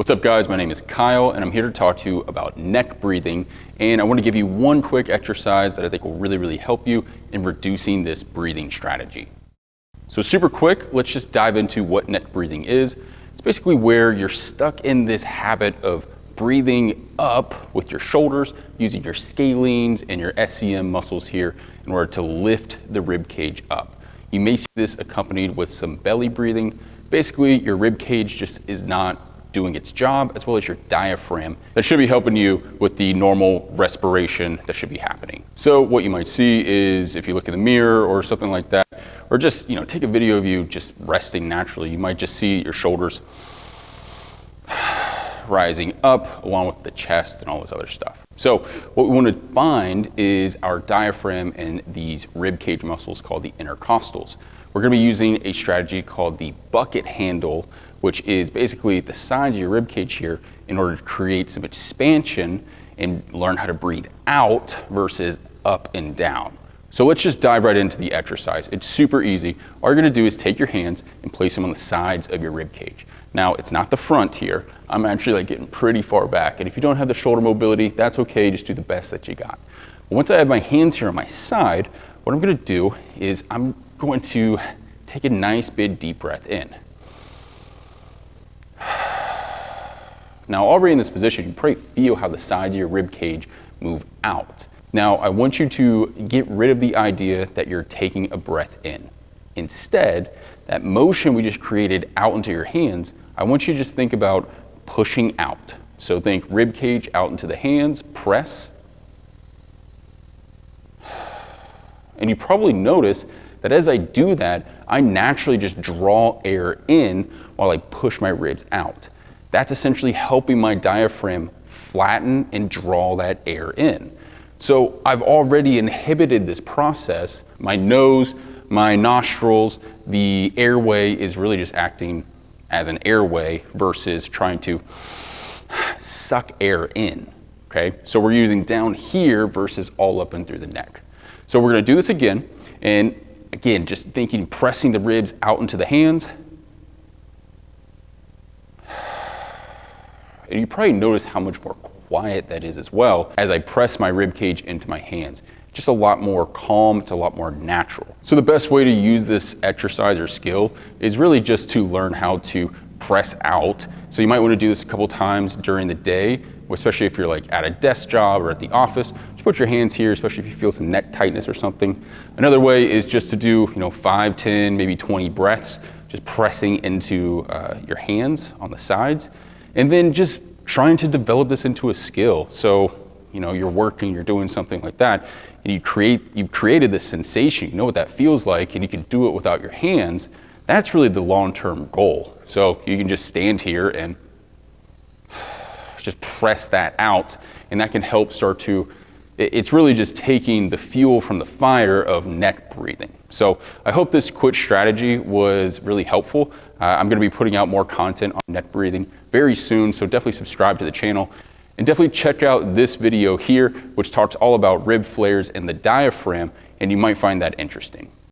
What's up guys, my name is Kyle and I'm here to talk to you about neck breathing, and I want to give you one quick exercise that I think will really help you in reducing this breathing strategy. So super quick, let's just dive into what neck breathing is. It's basically where you're stuck in this habit of breathing up with your shoulders, using your scalenes and your SCM muscles here in order to lift the rib cage up. You may see this accompanied with some belly breathing. Basically, your rib cage just is not doing its job, as well as your diaphragm that should be helping you with the normal respiration that should be happening. So what you might see is, if you look in the mirror or something like that, or just take a video of you just resting naturally, you might just see your shoulders rising up along with the chest and all this other stuff. So what we want to find is our diaphragm and these rib cage muscles called the intercostals. We're going to be using a strategy called the bucket handle, which is basically the sides of your rib cage here in order to create some expansion and learn how to breathe out versus up and down. So let's just dive right into the exercise. It's super easy. All you're gonna do is take your hands and place them on the sides of your rib cage. Now, it's not the front here. I'm actually getting pretty far back. And if you don't have the shoulder mobility, that's okay, just do the best that you got. But once I have my hands here on my side, what I'm gonna do is I'm going to take a nice big deep breath in. Now, already in this position, you probably feel how the sides of your rib cage move out. Now, I want you to get rid of the idea that you're taking a breath in. Instead, that motion we just created out into your hands, I want you to just think about pushing out. So think rib cage out into the hands, press. And you probably notice that as I do that, I naturally just draw air in while I push my ribs out. That's essentially helping my diaphragm flatten and draw that air in. So I've already inhibited this process. My nose, my nostrils, the airway is really just acting as an airway versus trying to suck air in, okay? So we're using down here versus all up and through the neck. So we're gonna do this again, and again, just thinking, pressing the ribs out into the hands. And you probably notice how much more quiet that is as well as I press my rib cage into my hands. Just a lot more calm, it's a lot more natural. So the best way to use this exercise or skill is really just to learn how to press out. So you might want to do this a couple times during the day, especially if you're at a desk job or at the office. Just put your hands here, especially if you feel some neck tightness or something. Another way is just to do 5, 10, maybe 20 breaths, just pressing into your hands on the sides. And then just trying to develop this into a skill. So, you're working, you're doing something like that, and you've created this sensation, you know what that feels like, and you can do it without your hands. That's really the long-term goal. So you can just stand here and just press that out, and that can help start to, it's really just taking the fuel from the fire of neck breathing. So I hope this quick strategy was really helpful. I'm going to be putting out more content on neck breathing very soon, so definitely subscribe to the channel. And definitely check out this video here, which talks all about rib flares and the diaphragm, and you might find that interesting.